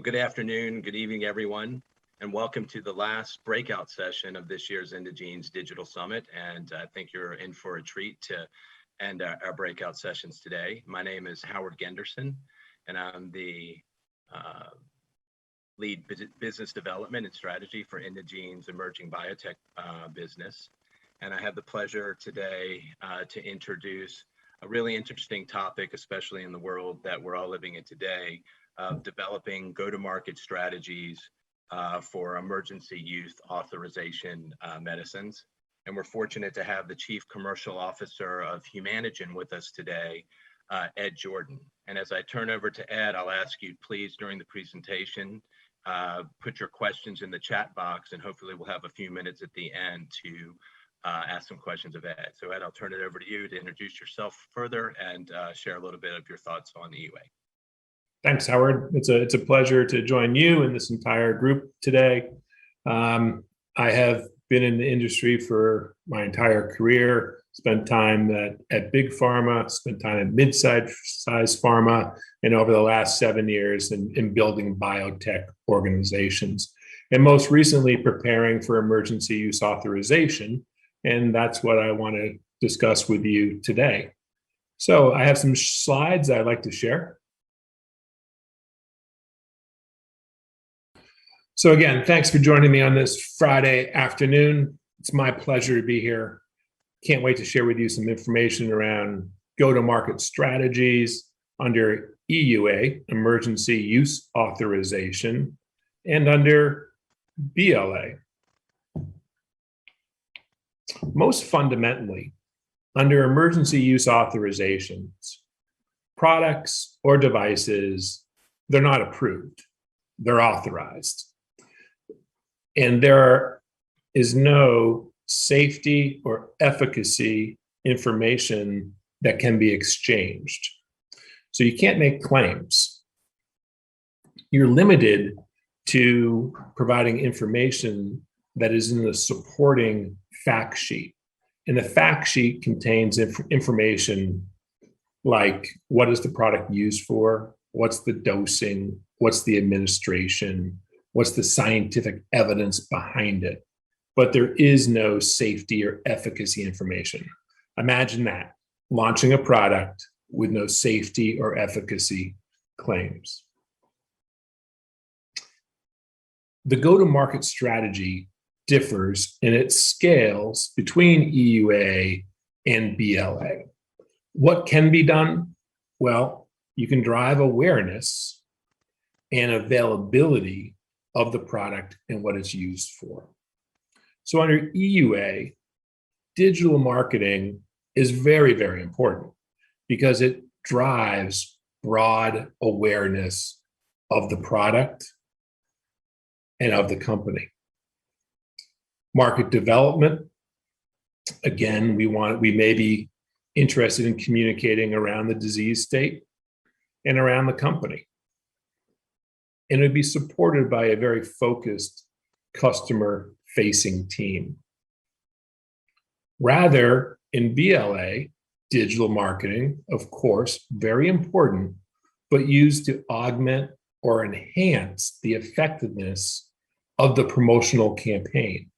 Well, good afternoon, good evening, everyone, and welcome to the last breakout session of this year's Indegene's Digital Summit. And I think you're in for a treat to end our breakout sessions today. My name is Howard Genderson, and I'm the lead business development and strategy for Indegene's emerging biotech business. And I have the pleasure today to introduce a really interesting topic, especially in the world that we're all living in today, of developing go-to-market strategies for emergency use authorization medicines. And we're fortunate to have the Chief Commercial Officer of Humanigen with us today, Ed Jordan. And as I turn over to Ed, I'll ask you please during the presentation, put your questions in the chat box, and hopefully we'll have a few minutes at the end to ask some questions of Ed. So Ed, I'll turn it over to you to introduce yourself further and share a little bit of your thoughts on EUA. Thanks, Howard. It's a pleasure to join you and this entire group today. I have been in the industry for my entire career, spent time at big pharma, spent time at mid-sized pharma, and over the last 7 years in building biotech organizations. And most recently preparing for emergency use authorization. And that's what I want to discuss with you today. So I have some slides I'd like to share. So again, thanks for joining me on this Friday afternoon. It's my pleasure to be here. Can't wait to share with you some information around go-to-market strategies under EUA, Emergency Use Authorization, and under BLA. Most fundamentally, under emergency use authorizations, products or devices, they're not approved, they're authorized. And there is no safety or efficacy information that can be exchanged. So you can't make claims. You're limited to providing information that is in the supporting fact sheet. And the fact sheet contains information like what is the product used for, what's the dosing, what's the administration, what's the scientific evidence behind it. But there is no safety or efficacy information. Imagine that, launching a product with no safety or efficacy claims. The go-to-market strategy differs in its scales between EUA and BLA. What can be done? Well, you can drive awareness and availability of the product and what it's used for. So under EUA, digital marketing is very, very important because it drives broad awareness of the product and of the company. Market development, again, we may be interested in communicating around the disease state and around the company. And it would be supported by a very focused customer-facing team. Rather, in BLA, digital marketing, of course, very important, but used to augment or enhance the effectiveness of the promotional campaign.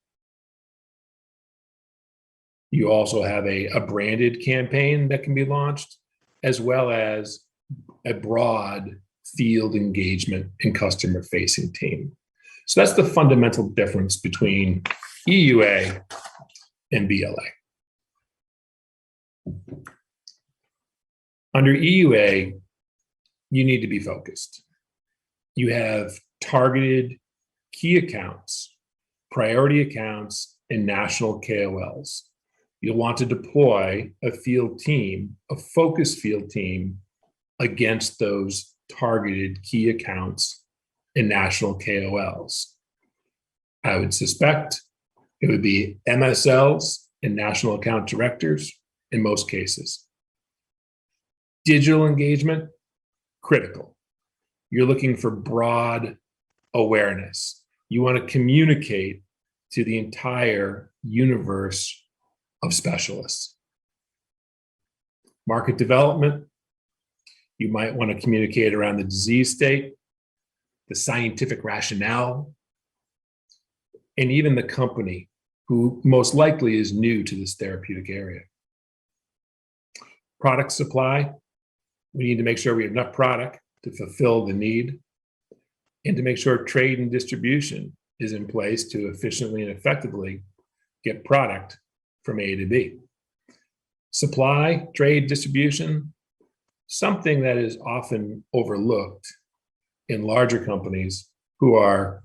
You also have a branded campaign that can be launched, as well as a broad field engagement and customer-facing team. So that's the fundamental difference between EUA and BLA. Under EUA, you need to be focused. You have targeted key accounts, priority accounts, and national KOLs. You'll want to deploy a field team, a focused field team, against those targeted key accounts and national KOLs. I would suspect it would be MSLs and national account directors in most cases. Digital engagement, critical. You're looking for broad awareness. You want to communicate to the entire universe of specialists. Market development, you might want to communicate around the disease state, the scientific rationale, and even the company who most likely is new to this therapeutic area. Product supply, we need to make sure we have enough product to fulfill the need, and to make sure trade and distribution is in place to efficiently and effectively get product from A to B. Supply, trade, distribution, something that is often overlooked in larger companies who are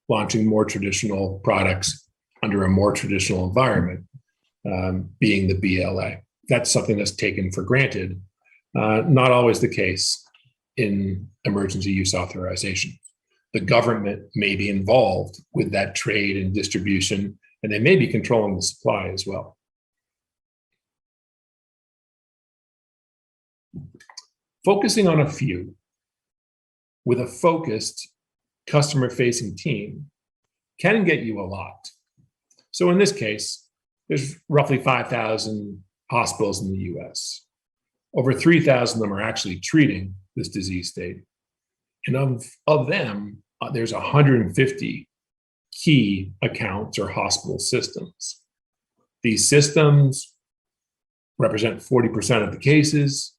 launching more traditional products under a more traditional environment, being the BLA. That's something that's taken for granted, not always the case in emergency use authorization. The government may be involved with that trade and distribution, and they may be controlling the supply as well. Focusing on a few with a focused customer-facing team can get you a lot. So in this case, there's roughly 5,000 hospitals in the US. Over 3,000 of them are actually treating this disease state. And of them, there's 150 key accounts or hospital systems. These systems represent 40% of the cases,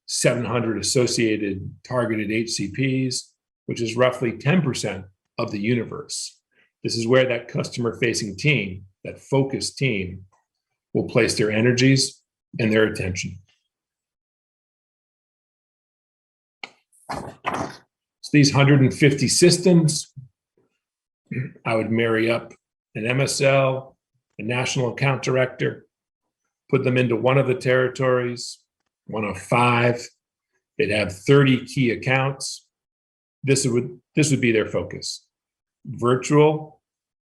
700 associated targeted HCPs, which is roughly 10% of the universe. This is where that customer-facing team, that focused team, will place their energies and their attention. So these 150 systems, I would marry up an MSL, a national account director, put them into one of the territories, one of 5. They'd have 30 key accounts. This would be their focus. Virtual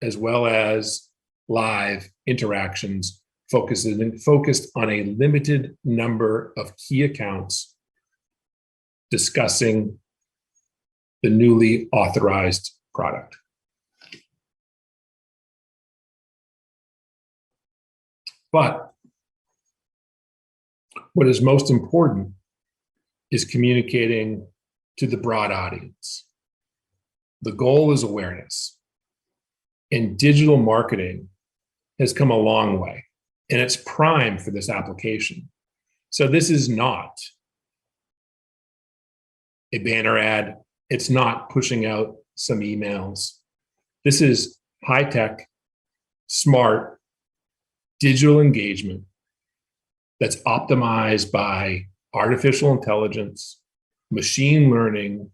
as well as live interactions focused on a limited number of key accounts discussing the newly authorized product. But what is most important is communicating to the broad audience. The goal is awareness. And digital marketing has come a long way, and it's prime for this application. So this is not a banner ad. It's not pushing out some emails. This is high-tech, smart, digital engagement that's optimized by artificial intelligence, machine learning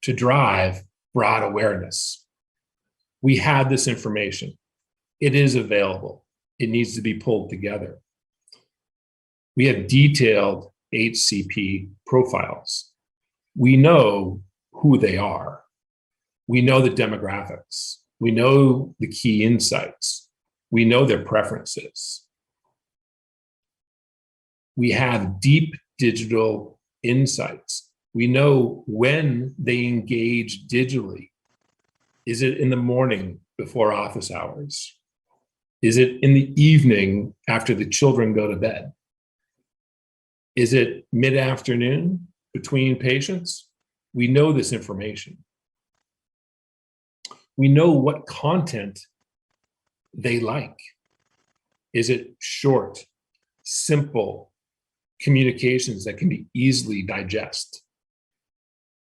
to drive broad awareness. We have this information. It is available. It needs to be pulled together. We have detailed HCP profiles. We know who they are. We know the demographics. We know the key insights. We know their preferences. We have deep digital insights. We know when they engage digitally. Is it in the morning before office hours? Is it in the evening after the children go to bed? Is it mid-afternoon between patients? We know this information. We know what content they like. Is it short, simple communications that can be easily digested?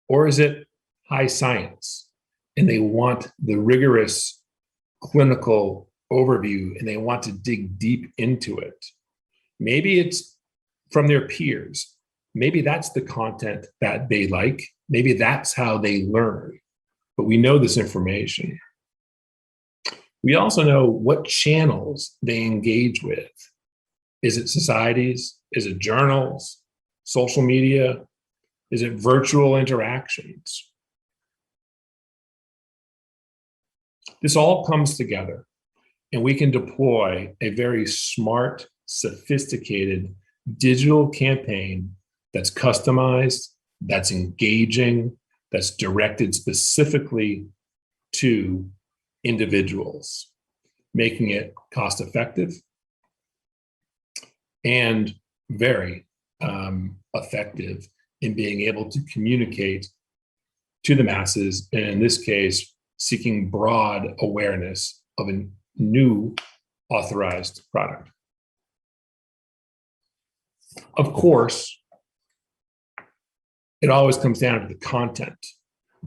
Or is it high science and they want the rigorous clinical overview and they want to dig deep into it? Maybe it's from their peers. Maybe that's the content that they like. Maybe that's how they learn. But we know this information. We also know what channels they engage with. Is it societies? Is it journals? Social media? Is it virtual interactions? This all comes together, and we can deploy a very smart, sophisticated digital campaign that's customized, that's engaging, that's directed specifically to individuals, making it cost-effective and very effective in being able to communicate to the masses, and in this case, seeking broad awareness of a new authorized product. Of course, it always comes down to the content.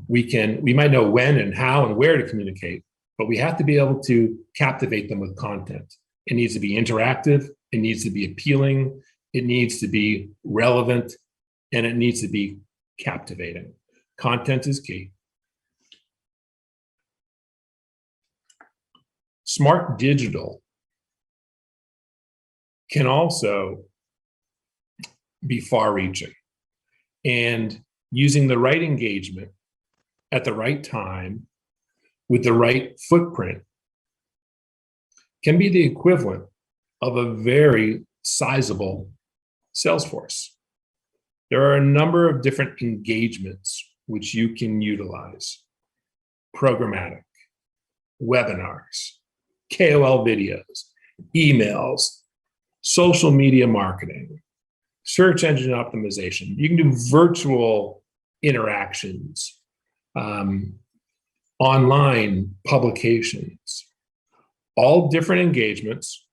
We might know when and how and where to communicate, but we have to be able to captivate them with content. It needs to be interactive, it needs to be appealing, it needs to be relevant, and it needs to be captivating. Content is key. Smart digital can also be far-reaching, and using the right engagement at the right time with the right footprint can be the equivalent of a very sizable sales force. There are a number of different engagements which you can utilize: programmatic, webinars, KOL videos, emails, social media marketing, search engine optimization. You can do virtual interactions, online publications, all different engagements,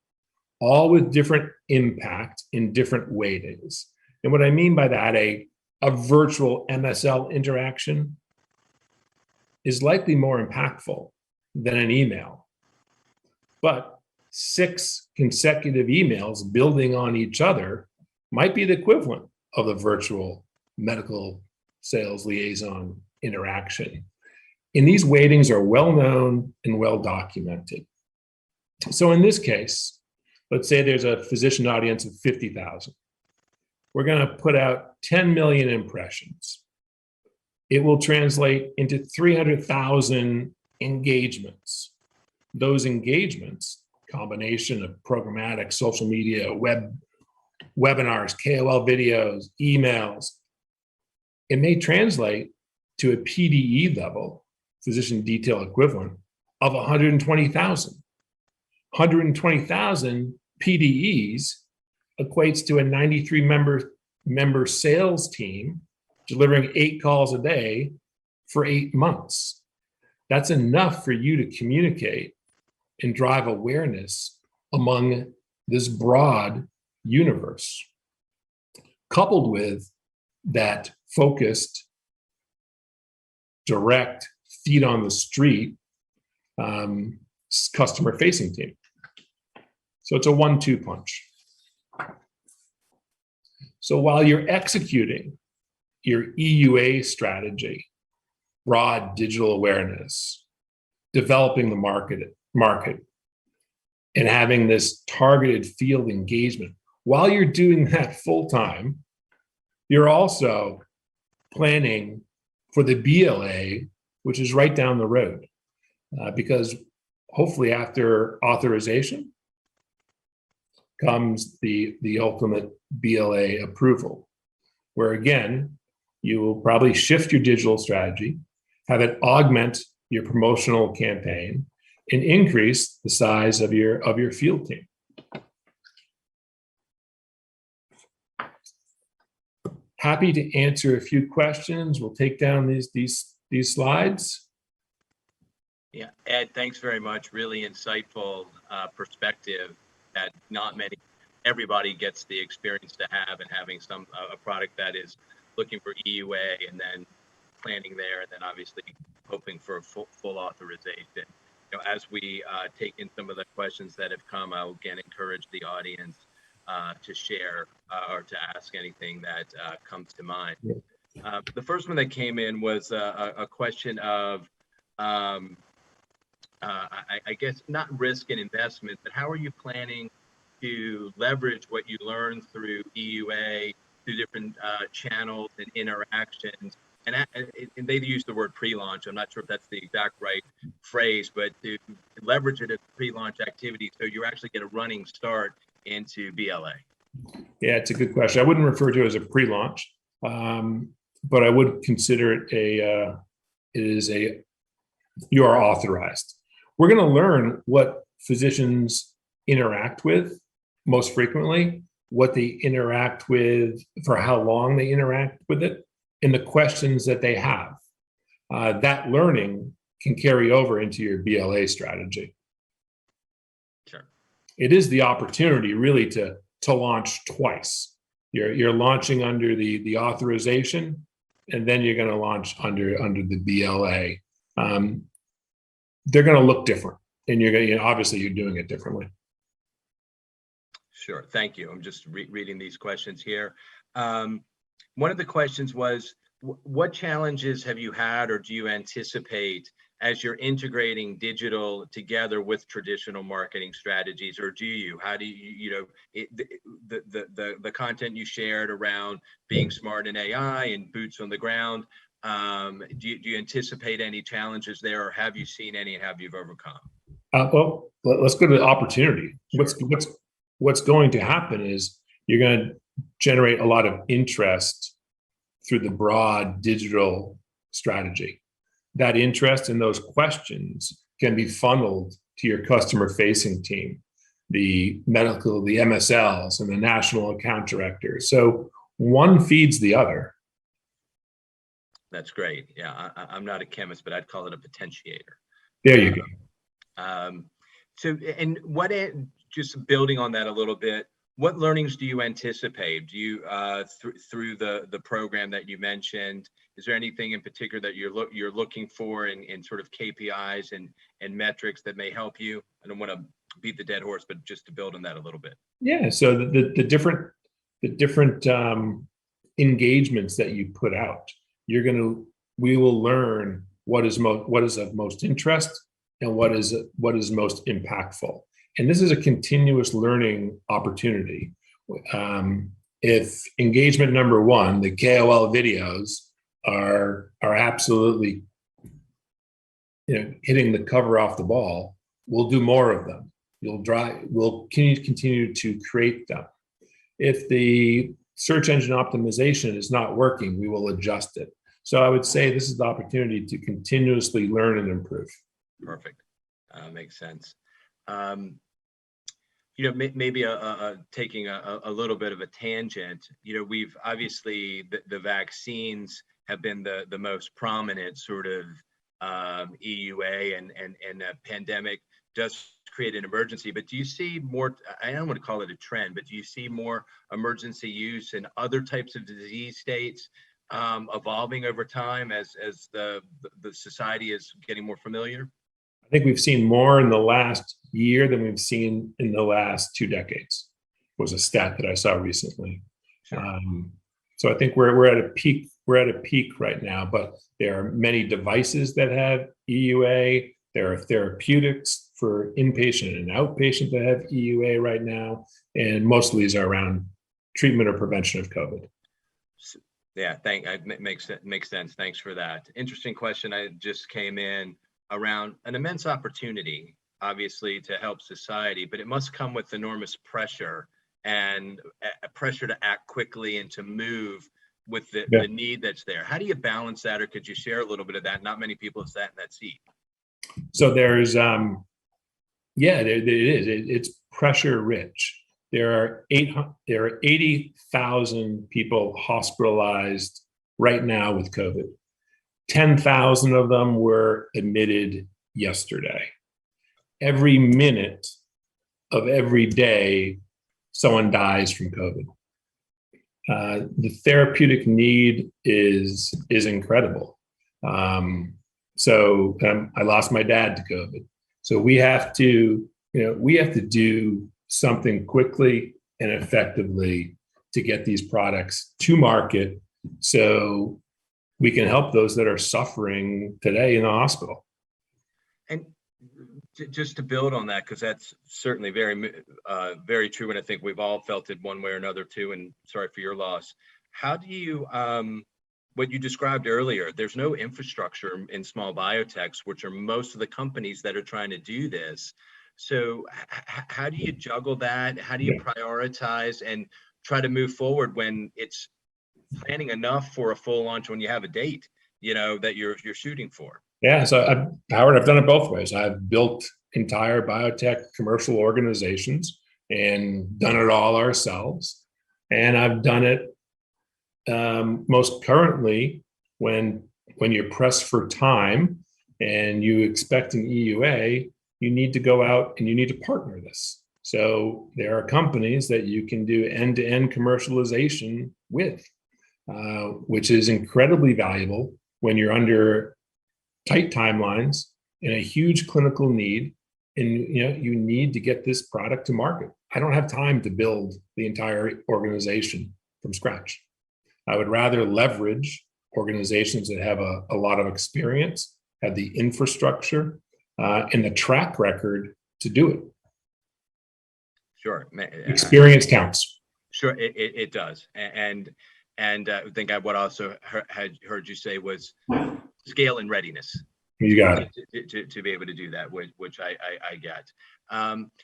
all with different impact in different ways. And what I mean by that, a virtual MSL interaction is likely more impactful than an email. But 6 consecutive emails building on each other might be the equivalent of the virtual medical sales liaison interaction. And these weightings are well known and well documented. So in this case, let's say there's a physician audience of 50,000. We're going to put out 10 million impressions. It will translate into 300,000 engagements. Those engagements, combination of programmatic, social media, webinars, KOL videos, emails, it may translate to a PDE level, physician detail equivalent, of 120,000. 120,000 PDEs equates to a 93 member sales team delivering 8 calls a day for 8 months. That's enough for you to communicate and drive awareness among this broad universe, coupled with that focused, direct, feet on the street, customer-facing team. So it's a 1-2 punch. So while you're executing your EUA strategy, broad digital awareness, developing the market, and having this targeted field engagement, while you're doing that full time, you're also planning for the BLA, which is right down the road, because hopefully after authorization comes the ultimate BLA approval, where again, you will probably shift your digital strategy, have it augment your promotional campaign, and increase the size of your field team. Happy to answer a few questions. We'll take down these slides. Yeah, Ed, thanks very much. Really insightful perspective that everybody gets the experience to have, and having a product that is looking for EUA and then planning there, and then obviously hoping for a full authorization. As we take in some of the questions that have come, I'll again encourage the audience to share or to ask anything that comes to mind. The first one that came in was a question of, I guess, not risk and investment, but how are you planning to leverage what you learned through EUA, through different channels and interactions? And they use the word pre-launch. I'm not sure if that's the exact right phrase, but to leverage it as pre-launch activity so you actually get a running start into BLA. Yeah, it's a good question. I wouldn't refer to it as a pre-launch, but I would consider it you are authorized. We're going to learn what physicians interact with most frequently, what they interact with, for how long they interact with it, and the questions that they have. that learning can carry over into your BLA strategy. Sure. It is the opportunity really to launch twice. You're launching under the authorization, and then you're going to launch under the BLA. They're going to look different, and you're going to, obviously you're doing it differently. Sure. Thank you. I'm just reading these questions here. One of the questions was, what challenges have you had or do you anticipate as you're integrating digital together with traditional marketing strategies, or do you? How do you, the content you shared around being smart in AI and boots on the ground, do you anticipate any challenges there, or have you seen any and have you overcome? Well, let's go to the opportunity. Sure. What's going to happen is you're going to generate a lot of interest through the broad digital strategy. That interest in those questions can be funneled to your customer-facing team, the medical, the MSLs, and the national account directors. So one feeds the other. That's great. Yeah, I'm not a chemist, but I'd call it a potentiator. There you go. So, and just building on that a little bit, what learnings do you anticipate? Do you through the program that you mentioned? Is there anything in particular that you're looking for in sort of KPIs and metrics that may help you? I don't want to beat the dead horse, but just to build on that a little bit. Yeah. So the different engagements that you put out, we will learn what is of most interest and what is most impactful. And this is a continuous learning opportunity. If engagement number one, the KOL videos are absolutely, hitting the cover off the ball, we'll do more of them. We'll continue to create them. If the search engine optimization is not working, we will adjust it. So I would say this is the opportunity to continuously learn and improve. Perfect. Makes sense. Maybe taking a little bit of a tangent, we've obviously the vaccines have been the most prominent sort of EUA and the pandemic does create an emergency, but do you see more, I don't want to call it a trend, but do you see more emergency use in other types of disease states evolving over time as the society is getting more familiar? I think we've seen more in the last year than we've seen in the last 2 decades, was a stat that I saw recently. Sure. So I think we're at a peak. We're at a peak right now, but there are many devices that have EUA. There are therapeutics for inpatient and outpatient that have EUA right now, and most of these are around treatment or prevention of COVID. Yeah, makes sense. Thanks for that. Interesting question. I just came in around an immense opportunity, obviously, to help society, but it must come with enormous pressure and pressure to act quickly and to move with the need that's there. How do you balance that, or could you share a little bit of that? Not many people have sat in that seat. So there's, it is. It's pressure rich. There are 80,000 people hospitalized right now with COVID. 10,000 of them were admitted yesterday. Every minute of every day, someone dies from COVID. The therapeutic need is incredible. So I lost my dad to COVID. So we have to do something quickly and effectively to get these products to market, so we can help those that are suffering today in the hospital. And just to build on that, because that's certainly very true, and I think we've all felt it one way or another too, and sorry for your loss. How do you, what you described earlier, there's no infrastructure in small biotechs, which are most of the companies that are trying to do this. So how do you juggle that? How do you prioritize and try to move forward when it's planning enough for a full launch when you have a date, that you're shooting for? Yeah, so Howard, I've done it both ways. I've built entire biotech commercial organizations and done it all ourselves. And I've done it most currently when when you're pressed for time and you expect an EUA, you need to go out and you need to partner this. So there are companies that you can do end-to-end commercialization with, which is incredibly valuable when you're under tight timelines and a huge clinical need, and you need to get this product to market. I don't have time to build the entire organization from scratch. I would rather leverage organizations that have a lot of experience, have the infrastructure, and the track record to do it. Sure. Experience counts. Sure, it does. And I think what I also had heard you say was scale and readiness. You got it. To be able to do that, which I get.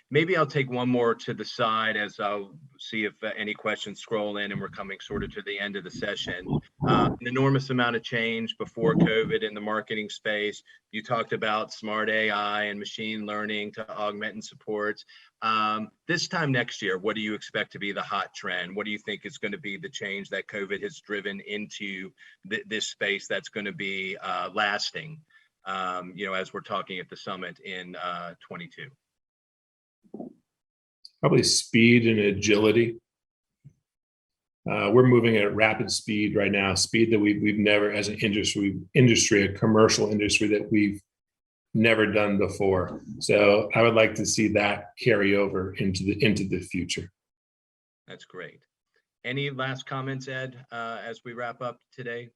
Maybe I'll take one more to the side as I'll see if any questions scroll in, and we're coming sort of to the end of the session. An enormous amount of change before COVID in the marketing space. You talked about smart AI and machine learning to augment and support. This time next year, what do you expect to be the hot trend? What do you think is going to be the change that COVID has driven into this space that's going to be lasting? As we're talking at the summit in 22? Probably speed and agility. We're moving at rapid speed right now, speed that we've never, as an industry, a commercial industry that we've never done before. So I would like to see that carry over into the future. That's great. Any last comments, Ed, as we wrap up today?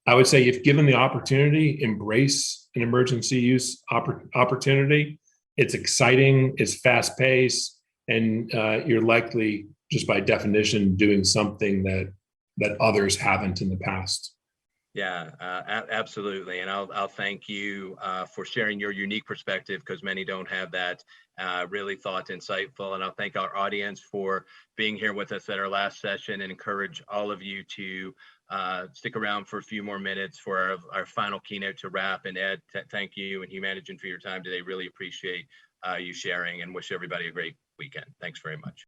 I would say, if given the opportunity, embrace an emergency use opportunity. It's exciting, it's fast paced, and you're likely, just by definition, doing something that others haven't in the past. Yeah, absolutely. And I'll thank you for sharing your unique perspective, because many don't have that. Really thought insightful. And I'll thank our audience for being here with us at our last session, and encourage all of you to stick around for a few more minutes for our final keynote to wrap. And Ed, thank you and Humanigen for your time today. Really appreciate you sharing, and wish everybody a great weekend. Thanks very much.